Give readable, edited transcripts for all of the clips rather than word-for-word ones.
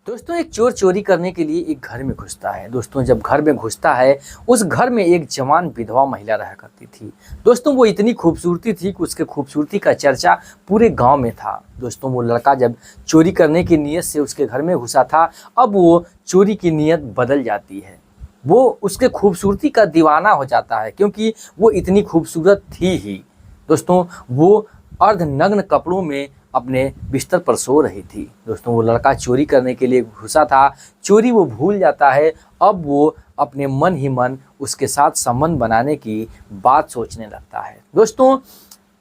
दोस्तों एक चोर चोरी करने के लिए एक घर में घुसता है। दोस्तों जब घर में घुसता है उस घर में एक जवान विधवा महिला रहा करती थी। दोस्तों वो इतनी खूबसूरती थी कि उसके खूबसूरती का चर्चा पूरे गांव में था। दोस्तों वो लड़का जब चोरी करने की नीयत से उसके घर में घुसा था, अब वो चोरी की नीयत बदल जाती है। वो उसके खूबसूरती का दीवाना हो जाता है क्योंकि वो इतनी खूबसूरत थी ही। दोस्तों वो अर्धनग्न कपड़ों में अपने बिस्तर पर सो रही थी। दोस्तों वो लड़का चोरी करने के लिए घुसा था, चोरी वो भूल जाता है। अब वो अपने मन ही मन उसके साथ संबंध बनाने की बात सोचने लगता है। दोस्तों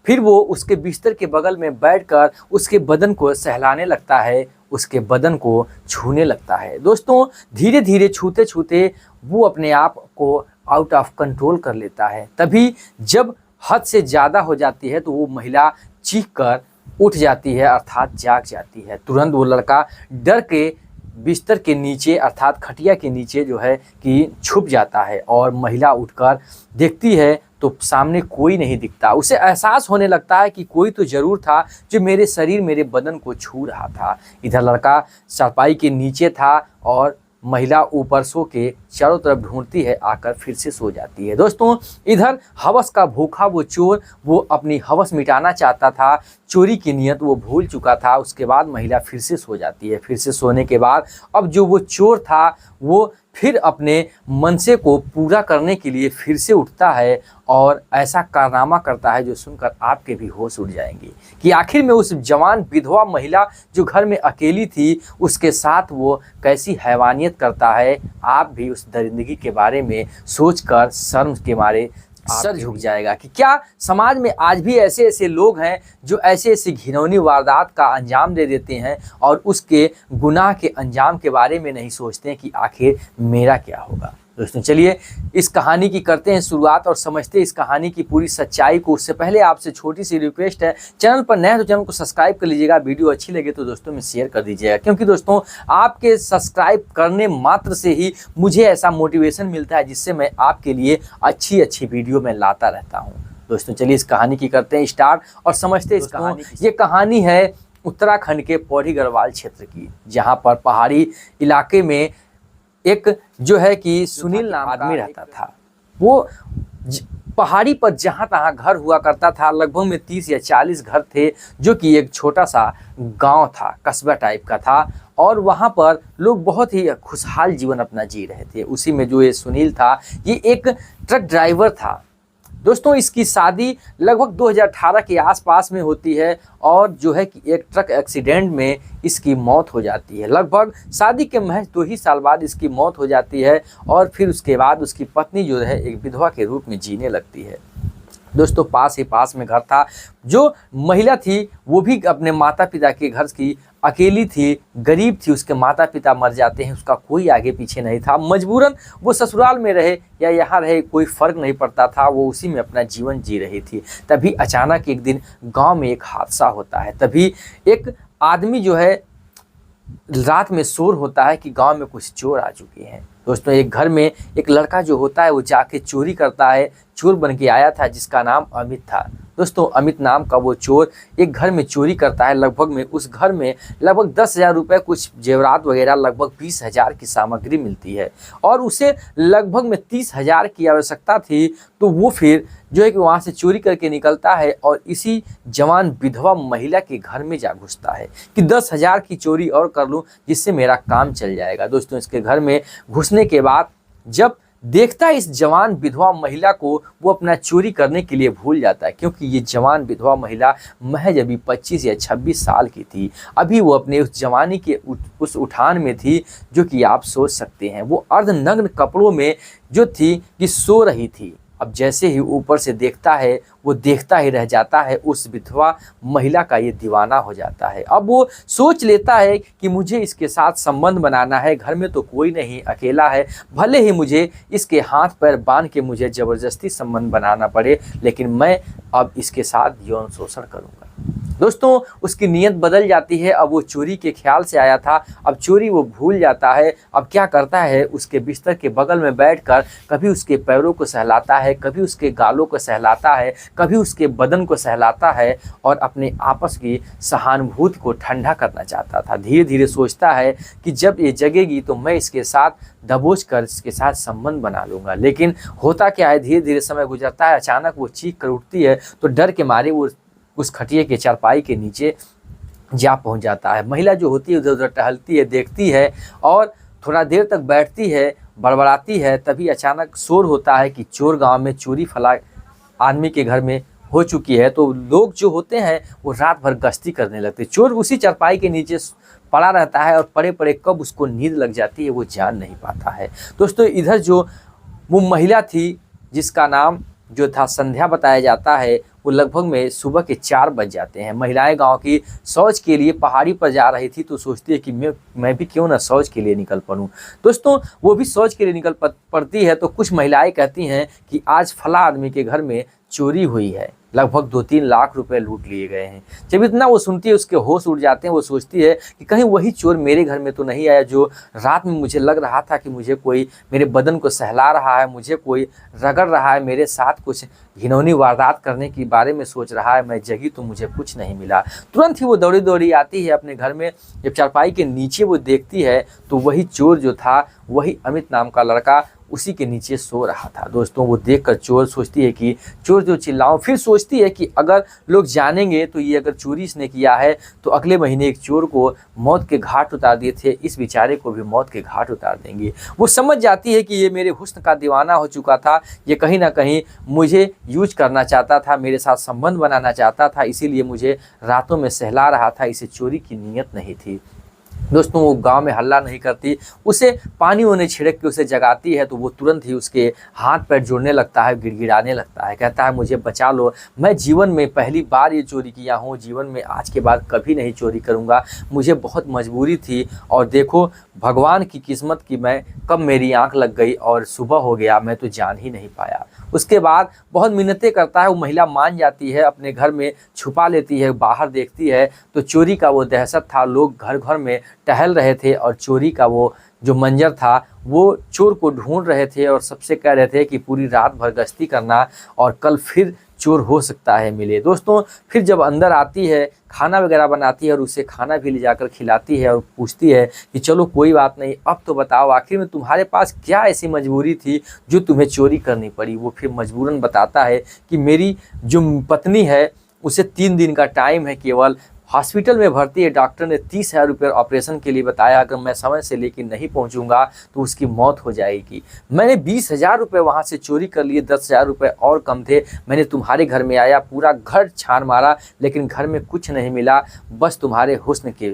फिर वो उसके बिस्तर के बगल में बैठकर उसके बदन को सहलाने लगता है, उसके बदन को छूने लगता है। दोस्तों धीरे धीरे छूते छूते वो अपने आप को आउट ऑफ कंट्रोल कर लेता है। तभी जब हद से ज़्यादा हो जाती है तो वो महिला चीख कर उठ जाती है, अर्थात जाग जाती है। तुरंत वो लड़का डर के बिस्तर के नीचे अर्थात खटिया के नीचे जो है कि छुप जाता है और महिला उठकर देखती है तो सामने कोई नहीं दिखता। उसे एहसास होने लगता है कि कोई तो ज़रूर था जो मेरे शरीर मेरे बदन को छू रहा था। इधर लड़का चारपाई के नीचे था और महिला ऊपर सो के चारों तरफ ढूंढती है, आकर फिर से सो जाती है। दोस्तों इधर हवस का भूखा वो चोर वो अपनी हवस मिटाना चाहता था, चोरी की नीयत वो भूल चुका था। उसके बाद महिला फिर से सो जाती है। फिर से सोने के बाद अब जो वो चोर था वो फिर अपने मनसे को पूरा करने के लिए फिर से उठता है और ऐसा कारनामा करता है जो सुनकर आपके भी होश उड़ जाएंगे कि आखिर में उस जवान विधवा महिला जो घर में अकेली थी उसके साथ वो कैसी हैवानियत करता है। आप भी उस दरिंदगी के बारे में सोचकर शर्म के मारे सर झुक जाएगा कि क्या समाज में आज भी ऐसे ऐसे लोग हैं जो ऐसे ऐसी घिनौनी वारदात का अंजाम दे देते हैं और उसके गुनाह के अंजाम के बारे में नहीं सोचते हैं कि आखिर मेरा क्या होगा। दोस्तों चलिए इस कहानी की करते हैं शुरुआत और समझते हैं इस कहानी की पूरी सच्चाई को। उससे पहले आपसे छोटी सी रिक्वेस्ट है, चैनल पर नए तो चैनल को सब्सक्राइब कर लीजिएगा, वीडियो अच्छी लगे तो दोस्तों में शेयर कर दीजिएगा क्योंकि दोस्तों आपके सब्सक्राइब करने मात्र से ही मुझे ऐसा मोटिवेशन मिलता है जिससे मैं आपके लिए अच्छी अच्छी वीडियो में लाता रहता हूँ। दोस्तों चलिए इस कहानी की करते हैं स्टार्ट और समझते हैं इस कहानी। ये कहानी है उत्तराखंड के पौड़ी गढ़वाल क्षेत्र की, जहाँ पर पहाड़ी इलाके में एक जो है कि सुनील नाम आदमी रहता था। वो पहाड़ी पर जहाँ तहाँ घर हुआ करता था। लगभग में 30 या 40 घर थे जो कि एक छोटा सा गांव था, कस्बा टाइप का था और वहाँ पर लोग बहुत ही खुशहाल जीवन अपना जी रहे थे। उसी में जो ये सुनील था ये एक ट्रक ड्राइवर था। दोस्तों इसकी शादी लगभग 2018 के आसपास में होती है और जो है कि एक ट्रक एक्सीडेंट में इसकी मौत हो जाती है। लगभग शादी के महज 2 ही साल बाद इसकी मौत हो जाती है और फिर उसके बाद उसकी पत्नी जो है एक विधवा के रूप में जीने लगती है। दोस्तों पास ही पास में घर था। जो महिला थी वो भी अपने माता पिता के घर की अकेली थी, गरीब थी, उसके माता पिता मर जाते हैं, उसका कोई आगे पीछे नहीं था। मजबूरन वो ससुराल में रहे या यहाँ रहे कोई फ़र्क नहीं पड़ता था, वो उसी में अपना जीवन जी रही थी। तभी अचानक एक दिन गांव में एक हादसा होता है। तभी एक आदमी जो है रात में शोर होता है कि गांव में कुछ चोर आ चुके हैं। दोस्तों एक घर में एक लड़का जो होता है वो जाके चोरी करता है। चोर बन के आया था जिसका नाम अमित था। दोस्तों अमित नाम का वो चोर एक घर में चोरी करता है। लगभग में उस घर में लगभग 10,000 रुपये, कुछ जेवरात वगैरह, लगभग 20,000 की सामग्री मिलती है और उसे लगभग में 30,000 की आवश्यकता थी। तो वो फिर जो है कि वहाँ से चोरी करके निकलता है और इसी जवान विधवा महिला के घर में जा घुसता है कि 10,000 की चोरी और कर लूँ जिससे मेरा काम चल जाएगा। दोस्तों इसके घर में घुसने के बाद जब देखता है इस जवान विधवा महिला को, वो अपना चोरी करने के लिए भूल जाता है क्योंकि ये जवान विधवा महिला महज अभी 25 या 26 साल की थी। अभी वो अपने उस जवानी के उस उठान में थी जो कि आप सोच सकते हैं। वो अर्धनग्न कपड़ों में जो थी कि सो रही थी। अब जैसे ही ऊपर से देखता है वो देखता ही रह जाता है, उस विधवा महिला का ये दीवाना हो जाता है। अब वो सोच लेता है कि मुझे इसके साथ संबंध बनाना है, घर में तो कोई नहीं, अकेला है, भले ही मुझे इसके हाथ पैर बांध के मुझे ज़बरदस्ती संबंध बनाना पड़े लेकिन मैं अब इसके साथ यौन शोषण करूँगा। दोस्तों उसकी नीयत बदल जाती है। अब वो चोरी के ख्याल से आया था, अब चोरी वो भूल जाता है। अब क्या करता है, उसके बिस्तर के बगल में बैठकर कभी उसके पैरों को सहलाता है, कभी उसके गालों को सहलाता है, कभी उसके बदन को सहलाता है और अपने आपस की सहानुभूति को ठंडा करना चाहता था। धीरे धीरे सोचता है कि जब ये जगेगी तो मैं इसके साथ दबोच कर इसके साथ संबंध बना लूँगा। लेकिन होता क्या है, धीरे धीरे समय गुजरता है, अचानक वो चीख कर उठती है तो डर के मारे वो उस खटिए के चारपाई के नीचे जा पहुंच जाता है। महिला जो होती है उधर उधर टहलती है, देखती है और थोड़ा देर तक बैठती है, बड़बड़ाती है। तभी अचानक शोर होता है कि चोर गांव में चोरी फला आदमी के घर में हो चुकी है। तो लोग जो होते हैं वो रात भर गश्ती करने लगते। चोर उसी चारपाई के नीचे पड़ा रहता है और पड़े पड़े कब उसको नींद लग जाती है वो जान नहीं पाता है। दोस्तों इधर जो वो महिला थी जिसका नाम जो था संध्या बताया जाता है, वो लगभग में सुबह के 4 बज जाते हैं। महिलाएं गांव की शौच के लिए पहाड़ी पर जा रही थी तो सोचती है कि मैं भी क्यों ना शौच के लिए निकल पड़ूं। दोस्तों वो भी शौच के लिए निकल पड़ती है तो कुछ महिलाएं कहती हैं कि आज फला आदमी के घर में चोरी हुई है, लगभग 2-3 लाख रुपए लूट लिए गए हैं। जब इतना वो सुनती है उसके होश उड़ जाते हैं। वो सोचती है कि कहीं वही चोर मेरे घर में तो नहीं आया जो रात में मुझे लग रहा था कि मुझे कोई मेरे बदन को सहला रहा है, मुझे कोई रगड़ रहा है, मेरे साथ कुछ घिनौनी वारदात करने के बारे में सोच रहा है। मैं जगी तो मुझे कुछ नहीं मिला। तुरंत ही वो दौड़ी दौड़ी आती है अपने घर में। जब चारपाई के नीचे वो देखती है तो वही चोर जो था, वही अमित नाम का लड़का उसी के नीचे सो रहा था। दोस्तों वो देखकर चोर सोचती है कि चोर जो चिल्लाऊं, फिर सोचती है कि अगर लोग जानेंगे तो ये अगर चोरी इसने किया है तो अगले महीने एक चोर को मौत के घाट उतार दिए थे, इस बेचारे को भी मौत के घाट उतार देंगे। वो समझ जाती है कि ये मेरे हुस्न का दीवाना हो चुका था, ये कहीं ना कहीं मुझे यूज करना चाहता था, मेरे साथ संबंध बनाना चाहता था, इसीलिए मुझे रातों में सहला रहा था। इसे चोरी की नीयत नहीं थी। दोस्तों वो गांव में हल्ला नहीं करती, उसे पानी उन्हें छिड़क के उसे जगाती है तो वो तुरंत ही उसके हाथ पैर जोड़ने लगता है, गिड़गिड़ाने लगता है, कहता है मुझे बचा लो, मैं जीवन में पहली बार ये चोरी किया हूँ, जीवन में आज के बाद कभी नहीं चोरी करूँगा, मुझे बहुत मजबूरी थी और देखो भगवान की किस्मत की मैं कब मेरी आंख लग गई और सुबह हो गया, मैं तो जान ही नहीं पाया। उसके बाद बहुत मिन्नतें करता है, वो महिला मान जाती है, अपने घर में छुपा लेती है, बाहर देखती है तो चोरी का वो दहशत था, लोग घर घर में टहल रहे थे और चोरी का वो जो मंजर था वो चोर को ढूंढ रहे थे और सबसे कह रहे थे कि पूरी रात भर गश्ती करना और कल फिर चोर हो सकता है मिले। दोस्तों फिर जब अंदर आती है, खाना वगैरह बनाती है और उसे खाना भी ले जाकर खिलाती है और पूछती है कि चलो कोई बात नहीं, अब तो बताओ आखिर में तुम्हारे पास क्या ऐसी मजबूरी थी जो तुम्हें चोरी करनी पड़ी। वो फिर मजबूरन बताता है कि मेरी जो पत्नी है उसे 3 दिन का टाइम है केवल, हॉस्पिटल में भर्ती है, डॉक्टर ने 30,000 रुपये ऑपरेशन के लिए बताया, अगर मैं समय से लेकर नहीं पहुंचूंगा तो उसकी मौत हो जाएगी। मैंने 20,000 रुपये वहां से चोरी कर लिए, 10,000 रुपये और कम थे, मैंने तुम्हारे घर में आया, पूरा घर छान मारा लेकिन घर में कुछ नहीं मिला, बस तुम्हारे हुस्न के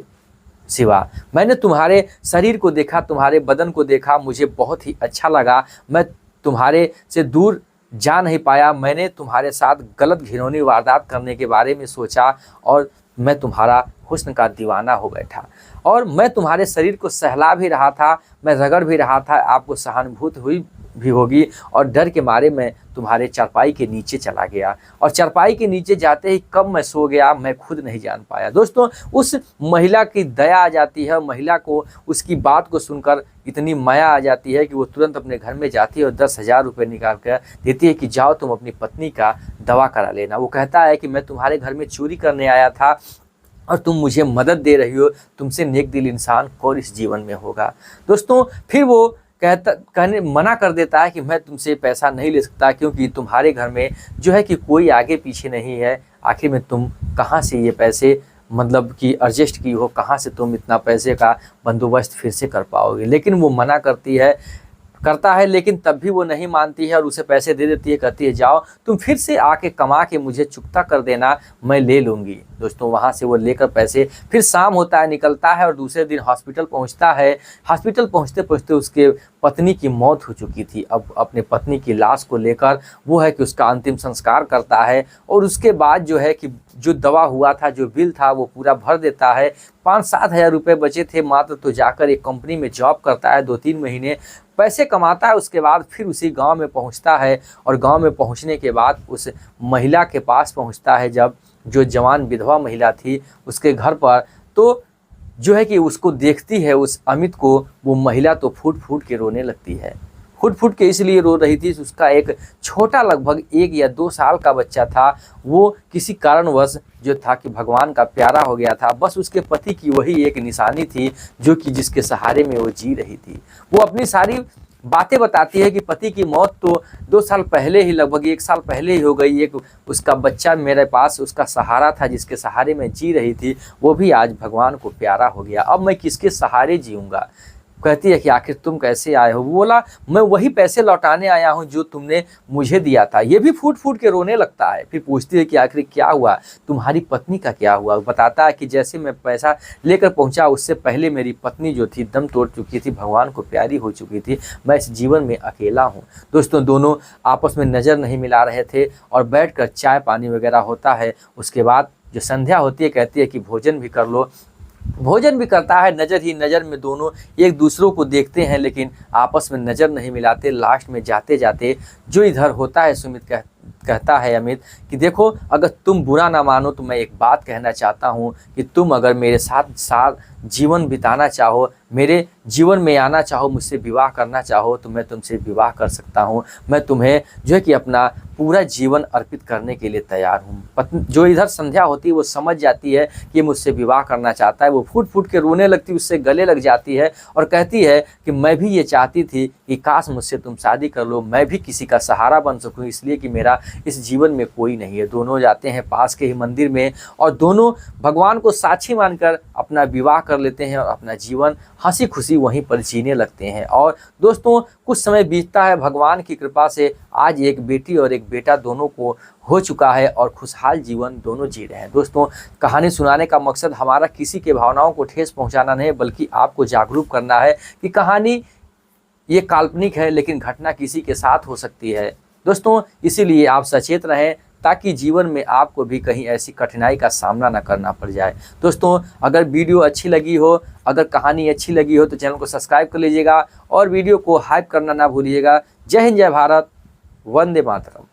सिवा। मैंने तुम्हारे शरीर को देखा, तुम्हारे बदन को देखा, मुझे बहुत ही अच्छा लगा, मैं तुम्हारे से दूर जा नहीं पाया, मैंने तुम्हारे साथ गलत घिनौनी वारदात करने के बारे में सोचा और मैं तुम्हारा हुस्न का दीवाना हो बैठा और मैं तुम्हारे शरीर को सहला भी रहा था, मैं रगड़ भी रहा था, आपको सहानुभूति हुई भी होगी और डर के मारे मैं तुम्हारे चारपाई के नीचे चला गया और चारपाई के नीचे जाते ही कब मैं सो गया मैं खुद नहीं जान पाया। दोस्तों उस महिला की दया आ जाती है, महिला को उसकी बात को सुनकर इतनी माया आ जाती है कि वो तुरंत अपने घर में जाती है और 10,000 रुपये निकाल कर देती है कि जाओ तुम अपनी पत्नी का दवा करा लेना। वो कहता है कि मैं तुम्हारे घर में चोरी करने आया था और तुम मुझे मदद दे रही हो, तुमसे नेक दिल इंसान कौन इस जीवन में होगा। दोस्तों फिर वो कहने मना कर देता है कि मैं तुमसे पैसा नहीं ले सकता क्योंकि तुम्हारे घर में जो है कि कोई आगे पीछे नहीं है, आखिर में तुम कहाँ से ये पैसे मतलब कि एडजस्ट की हो, कहाँ से तुम इतना पैसे का बंदोबस्त फिर से कर पाओगे। लेकिन वो मना करता है लेकिन तब भी वो नहीं मानती है और उसे पैसे दे देती है, कहती है जाओ तुम फिर से आके कमा के मुझे चुकता कर देना, मैं ले लूँगी। दोस्तों वहाँ से वो लेकर पैसे, फिर शाम होता है, निकलता है और दूसरे दिन हॉस्पिटल पहुँचता है। हॉस्पिटल पहुँचते पहुँचते उसके पत्नी की मौत हो चुकी थी। अब अपने पत्नी की लाश को लेकर वो है कि उसका अंतिम संस्कार करता है और उसके बाद जो है कि जो दवा हुआ था, जो बिल था, वो पूरा भर देता है। 5-7 हज़ार रुपये बचे थे मात्र, तो जाकर एक कंपनी में जॉब करता है, 2-3 महीने पैसे कमाता है। उसके बाद फिर उसी गांव में पहुंचता है और गांव में पहुंचने के बाद उस महिला के पास पहुंचता है, जब जो जवान विधवा महिला थी उसके घर पर। तो जो है कि उसको देखती है, उस अमित को, वो महिला तो फूट फूट के रोने लगती है। फूट फूट के इसलिए रो रही थी, उसका एक छोटा लगभग 1 या 2 साल का बच्चा था, वो किसी कारणवश जो था कि भगवान का प्यारा हो गया था। बस उसके पति की वही एक निशानी थी जो कि जिसके सहारे में वो जी रही थी। वो अपनी सारी बातें बताती है कि पति की मौत तो 2 साल पहले ही, लगभग 1 साल पहले ही हो गई। एक उसका बच्चा मेरे पास उसका सहारा था, जिसके सहारे में जी रही थी, वो भी आज भगवान को प्यारा हो गया। अब मैं किसके सहारे जीऊँगा। कहती है कि आखिर तुम कैसे आए हो। वो बोला, मैं वही पैसे लौटाने आया हूँ जो तुमने मुझे दिया था। ये भी फूट फूट के रोने लगता है। फिर पूछती है कि आखिर क्या हुआ, तुम्हारी पत्नी का क्या हुआ। बताता है कि जैसे मैं पैसा लेकर पहुँचा, उससे पहले मेरी पत्नी जो थी दम तोड़ चुकी थी, भगवान को प्यारी हो चुकी थी। मैं इस जीवन में अकेला हूँ। दोस्तों, दोनों आपस में नज़र नहीं मिला रहे थे और बैठ कर चाय पानी वगैरह होता है। उसके बाद जो संध्या होती है, कहती है कि भोजन भी कर लो। भोजन भी करता है। नज़र ही नज़र में दोनों एक दूसरों को देखते हैं, लेकिन आपस में नज़र नहीं मिलाते। लास्ट में जाते जाते जो इधर होता है, सुमित कहता है अमित कि देखो, अगर तुम बुरा ना मानो तो मैं एक बात कहना चाहता हूँ कि तुम अगर मेरे साथ जीवन बिताना चाहो, मेरे जीवन में आना चाहो, मुझसे विवाह करना चाहो, तो मैं तुमसे विवाह कर सकता हूँ। मैं तुम्हें जो है कि अपना पूरा जीवन अर्पित करने के लिए तैयार हूँ। पत्नी जो इधर संध्या होती है वो समझ जाती है कि मुझसे विवाह करना चाहता है। वो फूट फूट के रोने लगती, उससे गले लग जाती है और कहती है कि मैं भी ये चाहती थी कि काश मुझसे तुम शादी कर लो, मैं भी किसी का सहारा बन सकूँ, इसलिए कि मेरा इस जीवन में कोई नहीं है। दोनों जाते हैं पास के ही मंदिर में और दोनों भगवान को साक्षी मानकर अपना विवाह कर लेते हैं और अपना जीवन हंसी खुशी वहीं पर जीने लगते हैं। और दोस्तों, कुछ समय बीतता है, भगवान की कृपा से आज एक बेटी और एक बेटा दोनों को हो चुका है और खुशहाल जीवन दोनों जी रहे हैं। दोस्तों, कहानी सुनाने का मकसद हमारा किसी के भावनाओं को ठेस पहुंचाना नहीं, बल्कि आपको जागरूक करना है कि कहानी ये काल्पनिक है, लेकिन घटना किसी के साथ हो सकती है। दोस्तों, इसीलिए आप सचेत रहें ताकि जीवन में आपको भी कहीं ऐसी कठिनाई का सामना ना करना पड़ जाए। दोस्तों, अगर वीडियो अच्छी लगी हो, अगर कहानी अच्छी लगी हो, तो चैनल को सब्सक्राइब कर लीजिएगा और वीडियो को हाइप करना ना भूलिएगा। जय हिंद, जय भारत, वंदे मातरम।